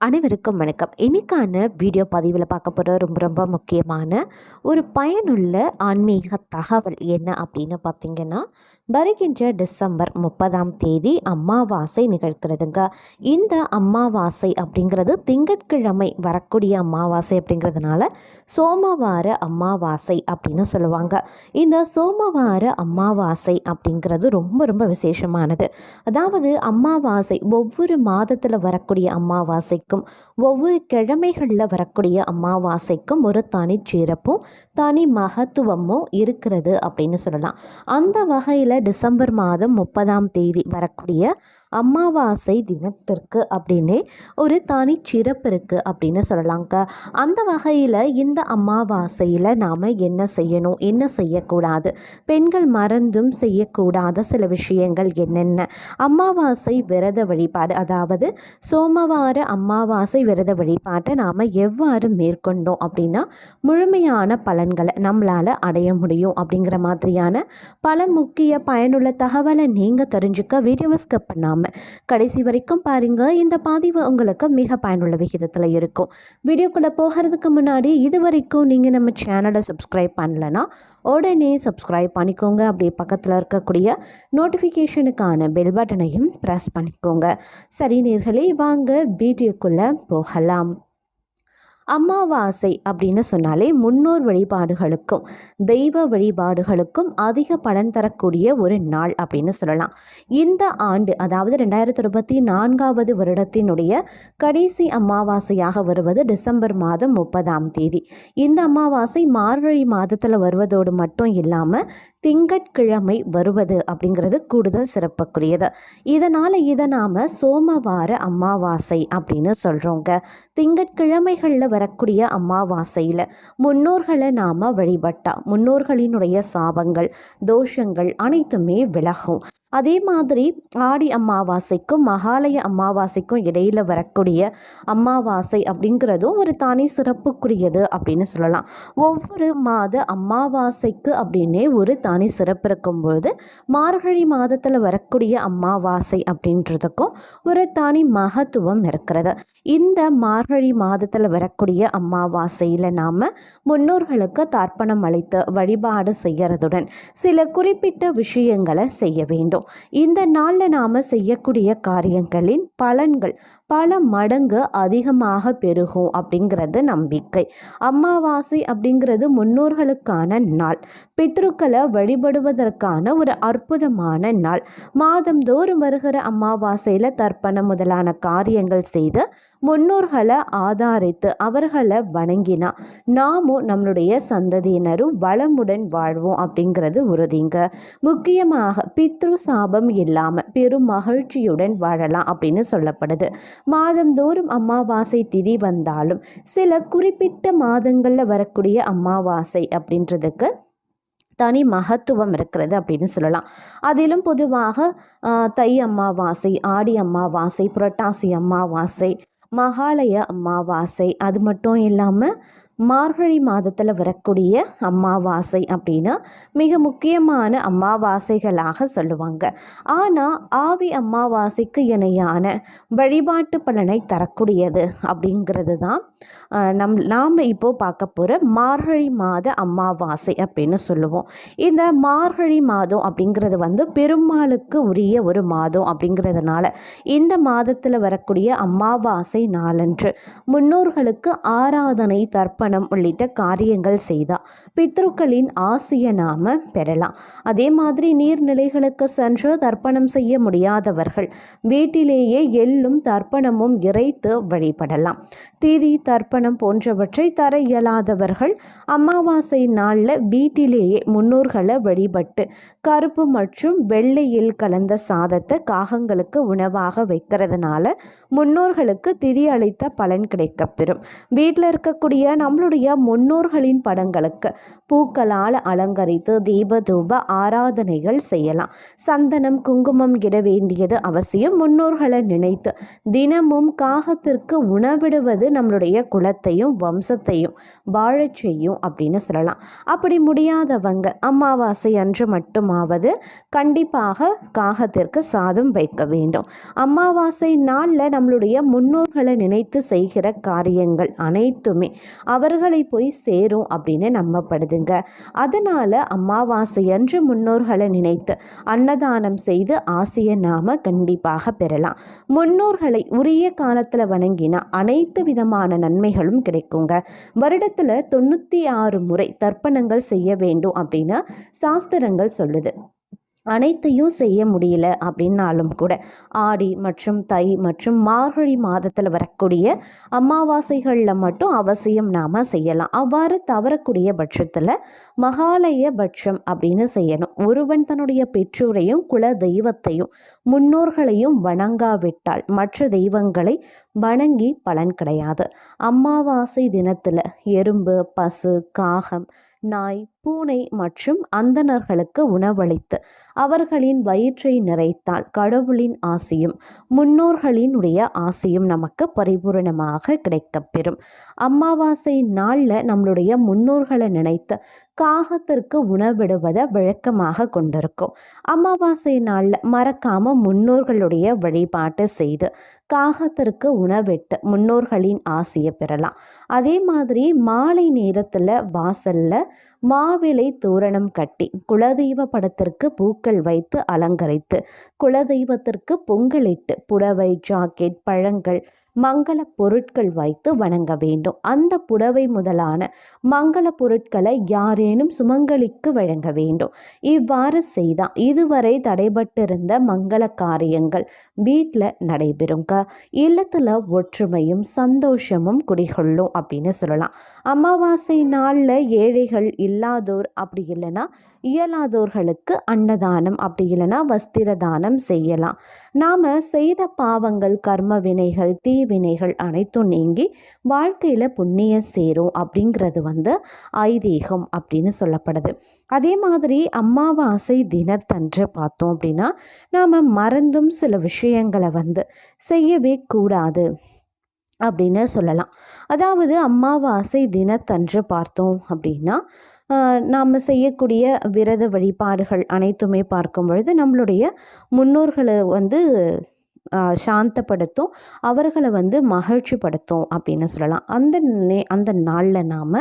அனைவருக்கும் வணக்கம். இன்னைக்கான வீடியோ பதிவில் பார்க்க போகிற ரொம்ப ரொம்ப முக்கியமான ஒரு பயனுள்ள ஆன்மீக தகவல் என்ன அப்படின்னு பார்த்தீங்கன்னா, வருகின்ற டிசம்பர் 30ஆம் தேதி அமாவாசை நிகழ்கிறதுங்க. இந்த அமாவாசை அப்படிங்கிறது திங்கட்கிழமை வரக்கூடிய அமாவாசை அப்படிங்கிறதுனால சோமவார அமாவாசை அப்படின்னு சொல்லுவாங்க. இந்த சோமவார அமாவாசை அப்படிங்கிறது ரொம்ப ரொம்ப விசேஷமானது. அதாவது அமாவாசை ஒவ்வொரு மாதத்தில் வரக்கூடிய அமாவாசைக்கும் ஒவ்வொரு கிழமைகளில் வரக்கூடிய அமாவாசைக்கும் ஒரு தனி சிறப்பும் தனி மகத்துவமும் இருக்கிறது அப்படின்னு சொல்லலாம். அந்த வகையில் டிசம்பர் மாதம் 30ஆம் தேதி வரக்கூடிய அமாவாசை தினத்திற்கு அப்படின்னே ஒரு தனி சிறப்பு இருக்குது அப்படின்னு சொல்லலாங்க. அந்த வகையில் இந்த அமாவாசையில் நாம் என்ன செய்யணும், என்ன செய்யக்கூடாது, பெண்கள் மறந்தும் செய்யக்கூடாத சில விஷயங்கள் என்னென்ன, அமாவாசை விரத வழிபாடு, அதாவது சோமவார அமாவாசை விரத வழிபாட்டை நாம் எவ்வாறு மேற்கொண்டோம் அப்படின்னா முழுமையான பலன்களை நம்மளால் அடைய முடியும் அப்படிங்கிற மாதிரியான பல முக்கிய பயனுள்ள தகவலை நீங்கள் தெரிஞ்சுக்க வீடியோவை ஸ்கிப் பண்ணாமல் கடைசி வரைக்கும் பாருங்க. இந்த பதிவு உங்களுக்கு மிக பயனுள்ள விகிதத்தில் இருக்கும். வீடியோக்குள்ளே போகிறதுக்கு முன்னாடி இது வரைக்கும் நீங்கள் நம்ம சேனலை சப்ஸ்கிரைப் பண்ணலைன்னா உடனே சப்ஸ்கிரைப் பண்ணிக்கோங்க. அப்படியே பக்கத்தில் இருக்கக்கூடிய நோட்டிஃபிகேஷனுக்கான பெல் பட்டனையும் ப்ரெஸ் பண்ணிக்கோங்க. சரி நேயர்களே, வாங்க வீடியோக்குள்ளே போகலாம். அமாவாசை அப்படின்னு சொன்னாலே முன்னோர் வழிபாடுகளுக்கும் தெய்வ வழிபாடுகளுக்கும் அதிக பலன் தரக்கூடிய ஒரு நாள் அப்படின்னு சொல்லலாம். இந்த ஆண்டு, அதாவது 2024ஆவது வருடத்தினுடைய கடைசி அமாவாசையாக வருவது டிசம்பர் மாதம் 30ஆம் தேதி. இந்த அமாவாசை மார்கழி மாதத்தில் வருவதோடு மட்டும் இல்லாமல் திங்கட்கிழமை வருவது அப்படிங்கிறது கூடுதல் சிறப்புக்குரியது. இதனால் இதை நாம் சோமவார அமாவாசை அப்படின்னு சொல்கிறோங்க. திங்கட்கிழமைகளில் வரக்கூடிய அமாவாசையில் முன்னோர்களை நாம் வழிபட்டால் முன்னோர்களினுடைய சாபங்கள் தோஷங்கள் அனைத்துமே விலகும். அதே மாதிரி ஆடி அமாவாசைக்கும் மகாலய அமாவாசைக்கும் இடையில் வரக்கூடிய அமாவாசை அப்படிங்கிறதும் ஒரு தனி சிறப்புக்குரியது அப்படின்னு சொல்லலாம். ஒவ்வொரு மாத அமாவாசைக்கு அப்படின்னே ஒரு தனி சிறப்பு இருக்கும்போது மார்கழி மாதத்தில் வரக்கூடிய அமாவாசை அப்படின்றதுக்கும் ஒரு தனி மகத்துவம் இருக்கிறது. இந்த மார்கழி மாதத்தில் வரக்கூடிய அமாவாசையில் நாம் முன்னோர்களுக்கு தர்ப்பணம் அளித்து வழிபாடு செய்கிறதுடன் சில குறிப்பிட்ட விஷயங்களை செய்ய வேண்டும். இந்த நாளில் நாம் செய்யக்கூடிய காரியங்களின் பலன்கள் பல மடங்கு அதிகமாக பெருகும் அப்படிங்கிறது நம்பிக்கை. அமாவாசை அப்படிங்கிறது முன்னோர்களுக்கான நாள், பித்ருக்களை வழிபடுவதற்கான ஒரு அற்புதமான நாள். மாதந்தோறும் வருகிற அமாவாசையில் தர்ப்பணம் முதலான காரியங்கள் செய்து முன்னோர்களை ஆதாரித்து அவர்களை வணங்கினா நாமும் நம்மளுடைய சந்ததியினரும் வளமுடன் வாழ்வோம் அப்படிங்கிறது உறுதிங்க. முக்கியமாக பித்ரு சாபம் இல்லாமல் பெரும் மகிழ்ச்சியுடன் வாழலாம் அப்படின்னு சொல்லப்படுது. மாதந்தோறும் அமாவாசை திதி வந்தாலும் சில குறிப்பிட்ட மாதங்களில் வரக்கூடிய அமாவாசை அப்படின்றதுக்கு தனி மகத்துவம் இருக்கிறது அப்படின்னு சொல்லலாம். அதிலும் பொதுவாக தை அமாவாசை, ஆடி அமாவாசை, புரட்டாசி அமாவாசை, மகாலய அமாவாசை, அது மட்டும் இல்லாமல் மார்கழி மாதத்தில் வரக்கூடிய அமாவாசை அப்படின்னா மிக முக்கியமான அமாவாசைகளாக சொல்லுவாங்க. ஆனால் ஆவி அமாவாசைக்கு இணையான வழிபாட்டு பலனை தரக்கூடியது அப்படிங்கிறது தான் நாம் இப்போது பார்க்க போகிற மார்கழி மாத அமாவாசை அப்படின்னு சொல்லுவோம். இந்த மார்கழி மாதம் அப்படிங்கிறது பெருமாளுக்கு உரிய ஒரு மாதம் அப்படிங்கிறதுனால இந்த மாதத்தில் வரக்கூடிய அமாவாசை நாளன்று முன்னோர்களுக்கு ஆராதனை தர்ப்பணம் உள்ளிட்ட காரியங்கள் செய்தால் பித்ருக்களின் ஆசியை நாம் பெறலாம். அதே மாதிரி நீர்நிலைகளுக்கு சென்று தர்ப்பணம் செய்ய முடியாதவர்கள் வீட்டிலேயே எள்ளும் தர்ப்பணமும் இறைத்து வழிபடலாம். திதி தர்ப்பணம் போன்றவற்றை தர இயலாதவர்கள் அமாவாசை நாளில் வீட்டிலேயே முன்னோர்களை வழிபட்டு கருப்பு மற்றும் வெள்ளையில் கலந்த சாதத்தை காகங்களுக்கு உணவாக வைக்கிறதுனால முன்னோர்களுக்கு திதி அளித்த பலன் கிடைக்கப்பெறும். வீட்டில் இருக்கக்கூடிய நம்மளுடைய முன்னோர்களின் படங்களுக்கு பூக்களால் அலங்கரித்து தீப தூப ஆராதனைகள் செய்யலாம். சந்தனம் குங்குமம் இட வேண்டியது அவசியம். முன்னோர்களை நினைத்து தினமும் காகத்திற்கு உணவிடுவது நம்மளுடைய குலத்தையும் வம்சத்தையும் வாழச் செய்யும் அப்படின்னு சொல்லலாம். அப்படி முடியாதவங்க அமாவாசை அன்று மட்டுமாவது கண்டிப்பாக காகத்திற்கு சாதம் வைக்க வேண்டும். அமாவாசை நாளில் நம்மளுடைய முன்னோர்களை நினைத்து செய்கிற காரியங்கள் அனைத்துமே அவர்களை போய் சேரும் அப்படின்னு நம்பப்படுதுங்க. அதனால் அமாவாசை அன்று முன்னோர்களை நினைத்து அன்னதானம் செய்து ஆசையை நாம கண்டிப்பாக பெறலாம். முன்னோர்களை உரிய காலத்தில் வணங்கினா அனைத்து விதமான நன்மைகளும் கிடைக்குங்க. வருடத்தில் 96 முறை தர்ப்பணங்கள் செய்ய வேண்டும் அப்படின்னு சாஸ்திரங்கள் சொல்லுது. அனைத்தையும் செய்ய முடியல அப்படின்னாலும் கூட ஆடி மற்றும் தை மற்றும் மார்கழி மாதத்தில் வரக்கூடிய அமாவாசைகளில் மட்டும் அவசியம் நாம் செய்யலாம். அவ்வாறு தவறக்கூடிய பட்சத்தில் மகாலய பட்சம் அப்படின்னு செய்யணும். ஒருவன் தன்னுடைய பெற்றோரையும் குல தெய்வத்தையும் முன்னோர்களையும் வணங்காவிட்டால் மற்ற தெய்வங்களை வணங்கி பலன் கிடையாது. அமாவாசை தினத்தில் எறும்பு, பசு, காகம், நாய், பூனை மற்றும் அந்தணர்களுக்கு உணவளித்து அவர்களின் வயிற்றை நிறைத்தால் கடவுளின் ஆசியும் முன்னோர்களினுடைய ஆசியும் நமக்கு பரிபூரணமாக கிடைக்கப்பெறும். அமாவாசை நாளில் நம்மளுடைய முன்னோர்களை நினைத்து காகத்திற்கு உணவிடுவதை வழக்கமாக கொண்டிருக்கும். அமாவாசை நாளில் மறக்காமல் முன்னோர்களுடைய வழிபாட்டை செய்து காகத்திற்கு உணவிட்டு முன்னோர்களின் ஆசையை பெறலாம். அதே மாதிரி மாலை நேரத்தில் வாசலில் மாவிலை தோரணம் கட்டி குலதெய்வ படத்திற்கு பூக்கள் வைத்து அலங்கரித்து குலதெய்வத்திற்கு பொங்கலிட்டு புடவை, ஜாக்கெட், பழங்கள், மங்கள பொருட்கள் வைத்து வணங்க வேண்டும். அந்த புடவை முதலான மங்கள பொருட்களை யாரேனும் சுமங்கலிக்கு வழங்க வேண்டும். இவ்வாறு செய்தால் இதுவரை தடைபட்டிருந்த மங்கள காரியங்கள் வீட்டில் நடைபெறுங்க. இல்லத்தில் ஒற்றுமையும் சந்தோஷமும் குடிகொள்ளும் அப்படின்னு சொல்லலாம். அமாவாசை நாளில் ஏழைகள், இல்லாதோர், அப்படி இல்லைன்னா இயலாதோர்களுக்கு அன்னதானம், அப்படி இல்லைன்னா வஸ்திர தானம் செய்யலாம். நாம் செய்த பாவங்கள், கர்ம வினைகள், தீவினைகள் அனைத்தும் நீங்கி வாழ்க்கையில் புண்ணியம் சேரும் அப்படிங்கிறது ஐதீகம் அப்படின்னு சொல்லப்படுது. அதே மாதிரி அமாவாசை தினத்தன்று பார்த்தோம் அப்படின்னா நாம் மறந்தும் சில விஷயங்களை செய்யவே கூடாது அப்படின்னு சொல்லலாம். அதாவது அமாவாசை தினத்தன்று பார்த்தோம் அப்படின்னா நாம் செய்யக்கூடிய விரத வழிபாடுகள் அனைத்துமே பார்க்கும் பொழுது நம்மளுடைய முன்னோர்களை சாந்தப்படுத்தும், அவர்களை மகிழ்ச்சிப்படுத்தும் அப்படின்னு சொல்லலாம். அந்த நாளில் நாம்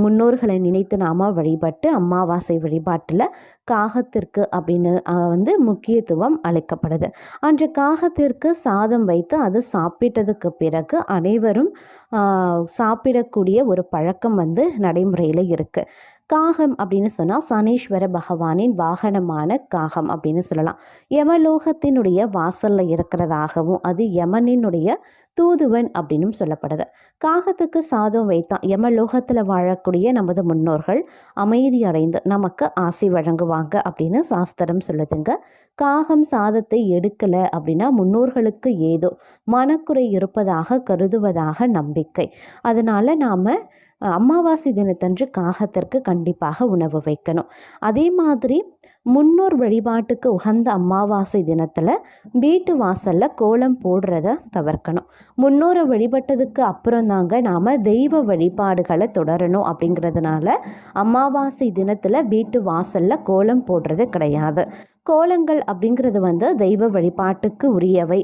முன்னோர்களை நினைத்து நாம் வழிபட்டு அமாவாசை வழிபாட்டில் காகத்திற்கு அப்படின்னு முக்கியத்துவம் அளிக்கப்படுது. அன்று காகத்திற்கு சாதம் வைத்து அது சாப்பிட்டதுக்கு பிறகு அனைவரும் சாப்பிடக்கூடிய ஒரு பழக்கம் நடைமுறையில் இருக்குது. காகம் அப்படின்னு சொன்னால் சனீஸ்வர பகவானின் வாகனமான காகம் அப்படின்னு சொல்லலாம். யமலோகத்தினுடைய வாசலில் இருக்கிறதாகவும் அது யமனினுடைய தூதுவன் அப்படின்னு சொல்லப்படுது. காகத்துக்கு சாதம் வைத்தான் யமலோகத்தில் வாழக்கூடிய நமது முன்னோர்கள் அமைதி அடைந்து நமக்கு ஆசி வழங்குவாங்க அப்படின்னு சாஸ்திரம் சொல்லுதுங்க. காகம் சாதத்தை எடுக்கலை அப்படின்னா முன்னோர்களுக்கு ஏதோ மனக்குறை இருப்பதாக கருதுவதாக நம்பிக்கை. அதனால் நாம் அமாவாசை தினத்தன்று காகத்திற்கு கண்டிப்பாக உணவு வைக்கணும். அதே மாதிரி முன்னோர் வழிபாட்டுக்கு உகந்த அமாவாசை தினத்தில் வீட்டு வாசலில் கோலம் போடுறத தவிர்க்கணும். முன்னோரை வழிபட்டதுக்கு அப்புறம் தாங்க நாம் தெய்வ வழிபாடுகளை தொடரணும். அப்படிங்கிறதுனால அமாவாசை தினத்தில் வீட்டு வாசலில் கோலம் போடுறது கிடையாது. கோலங்கள் அப்படிங்கிறது தெய்வ வழிபாட்டுக்கு உரியவை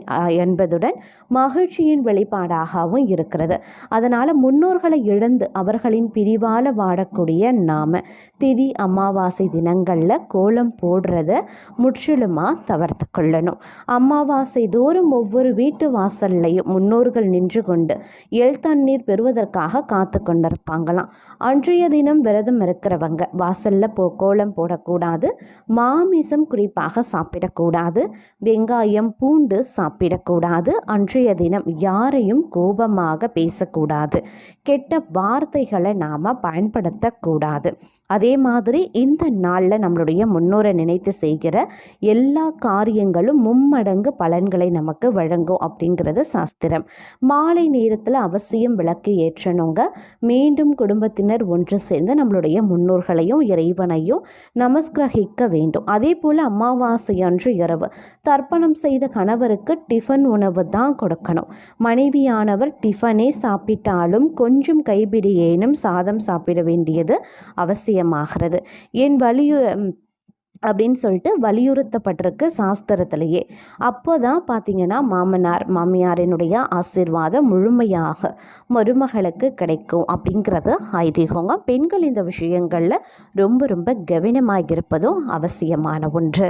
என்பதுடன் மகிழ்ச்சியின் வெளிப்பாடாகவும் இருக்கிறது. அதனால் முன்னோர்களை இழந்து அவர்களின் பிரிவால் வாடக்கூடிய நாம் திதி அமாவாசை தினங்களில் கோலம் போடுறத முற்றிலுமாக தவிர்த்து கொள்ளணும். அமாவாசை தோறும் ஒவ்வொரு வீட்டு வாசல்லையும் முன்னோர்கள் நின்று கொண்டு எள் தண்ணீர் பெறுவதற்காக காத்து கொண்டிருப்பாங்களாம். அன்றைய தினம் விரதம் இருக்கிறவங்க வாசலில் கோலம் போடக்கூடாது. மாமிசம் குறிப்பாக கண்டிப்பாக சாப்பிடக்கூடாது. வெங்காயம் பூண்டு சாப்பிடக்கூடாது. அன்றைய தினம் யாரையும் கோபமாக பேசக்கூடாது. கெட்ட வார்த்தைகளை நாம் பயன்படுத்தக்கூடாது. அதே மாதிரி இந்த நாளில் நம்மளுடைய முன்னோரை நினைத்து செய்கிற எல்லா காரியங்களும் மும்மடங்கு பலன்களை நமக்கு வழங்கும் அப்படிங்கிறது சாஸ்திரம். மாலை நேரத்தில் அவசியம் விளக்கு ஏற்றணுங்க. மீண்டும் குடும்பத்தினர் ஒன்று சேர்ந்து நம்மளுடைய முன்னோர்களையும் இறைவனையும் நமஸ்கிரகிக்க வேண்டும். அதே போல் அமாவாசை அன்று இரவு தர்ப்பணம் செய்த கணவருக்கு டிஃபன் உணவு தான் கொடுக்கணும். மனைவியானவர் டிஃபனே சாப்பிட்டாலும் கொஞ்சம் கைப்பிடியேனும் சாதம் சாப்பிட வேண்டியது அவசியமாகிறது. என் அப்படின்னு சொல்லிட்டு வலியுறுத்தப்பட்டிருக்கு சாஸ்திரத்திலேயே. அப்போ தான் பார்த்திங்கன்னா மாமனார் மாமியாரினுடைய ஆசீர்வாதம் முழுமையாக மருமகளுக்கு கிடைக்கும் அப்படிங்கிறது ஐதீகங்க. பெண்கள் இந்த விஷயங்களில் ரொம்ப ரொம்ப கவனமாக இருப்பதும் அவசியமான ஒன்று.